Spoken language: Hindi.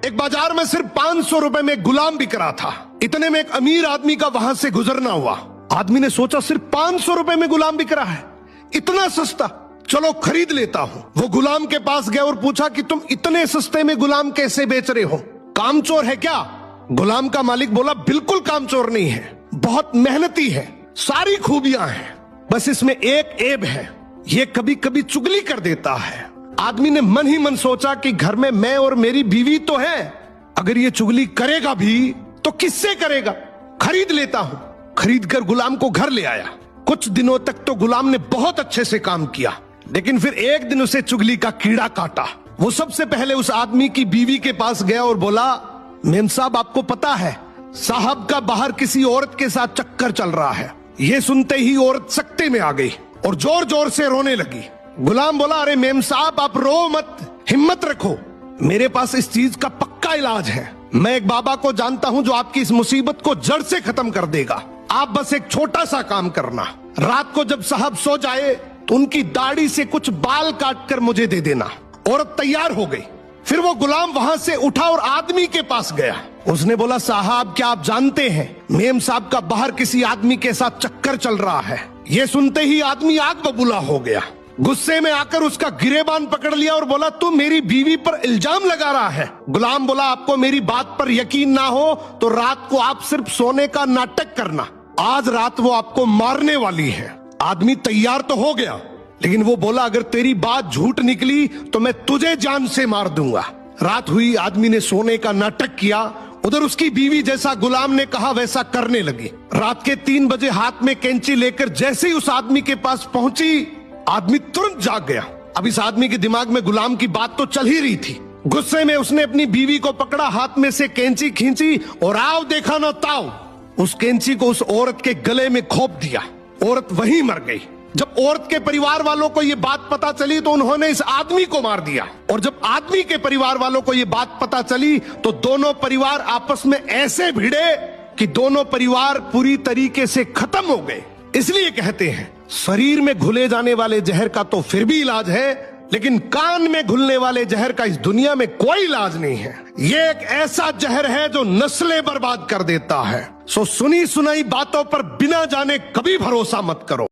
एक बाजार में सिर्फ 500 रुपए में गुलाम बिक रहा था। इतने में एक अमीर आदमी का वहां से गुजरना हुआ। आदमी ने सोचा सिर्फ 500 रुपए में गुलाम बिक रहा है, इतना सस्ता, चलो खरीद लेता हूं। वो गुलाम के पास गया और पूछा कि तुम इतने सस्ते में गुलाम कैसे बेच रहे हो, कामचोर है क्या? गुलाम का मालिक बोला बिल्कुल कामचोर नहीं है, बहुत मेहनती है, सारी खूबियां हैं, बस इसमें एक ऐब है, ये कभी कभी चुगली कर देता है। आदमी ने मन ही मन सोचा कि घर में मैं और मेरी बीवी तो है, अगर ये चुगली करेगा भी तो किससे करेगा, खरीद लेता हूं। खरीद कर गुलाम को घर ले आया। कुछ दिनों तक तो गुलाम ने बहुत अच्छे से काम किया, लेकिन फिर एक दिन उसे चुगली का कीड़ा काटा। वो सबसे पहले उस आदमी की बीवी के पास गया और बोला, मेम साहब आपको पता है साहब का बाहर किसी औरत के साथ चक्कर चल रहा है। ये सुनते ही औरत सकते में आ गई और जोर जोर से रोने लगी। गुलाम बोला, अरे मेम साहब आप रो मत, हिम्मत रखो, मेरे पास इस चीज का पक्का इलाज है। मैं एक बाबा को जानता हूं जो आपकी इस मुसीबत को जड़ से खत्म कर देगा। आप बस एक छोटा सा काम करना, रात को जब साहब सो जाए तो उनकी दाढ़ी से कुछ बाल काट कर मुझे दे देना। औरत तैयार हो गई। फिर वो गुलाम वहां से उठा और आदमी के पास गया। उसने बोला, साहब क्या आप जानते हैं मेम साहब का बाहर किसी आदमी के साथ चक्कर चल रहा है। ये सुनते ही आदमी आग बबूला हो गया। गुस्से में आकर उसका गिरेबान पकड़ लिया और बोला, तू मेरी बीवी पर इल्जाम लगा रहा है। गुलाम बोला, आपको मेरी बात पर यकीन ना हो तो रात को आप सिर्फ सोने का नाटक करना, आज रात वो आपको मारने वाली है। आदमी तैयार तो हो गया, लेकिन वो बोला, अगर तेरी बात झूठ निकली तो मैं तुझे जान से मार दूंगा। रात हुई, आदमी ने सोने का नाटक किया। उधर उसकी बीवी जैसा गुलाम ने कहा वैसा करने लगी। रात के 3 बजे हाथ में कैंची लेकर जैसे ही उस आदमी के पास पहुंची, आदमी तुरंत जाग गया। अब इस आदमी के दिमाग में गुलाम की बात तो चल ही रही थी। गुस्से में उसने अपनी बीवी को पकड़ा, हाथ में से कैंची खींची और आओ देखा ना ताओ, उस कैंची को उस औरत के गले में खोप दिया। औरत वहीं मर गई। जब औरत के परिवार वालों को ये बात पता चली तो उन्होंने इस आदमी को मार दिया। और जब आदमी के परिवार वालों को ये बात पता चली तो दोनों परिवार आपस में ऐसे भिड़े कि दोनों परिवार पूरी तरीके से खत्म हो गए। इसलिए कहते हैं शरीर में घुले जाने वाले जहर का तो फिर भी इलाज है, लेकिन कान में घुलने वाले जहर का इस दुनिया में कोई इलाज नहीं है। ये एक ऐसा जहर है जो नस्लें बर्बाद कर देता है। सो सुनी सुनाई बातों पर बिना जाने कभी भरोसा मत करो।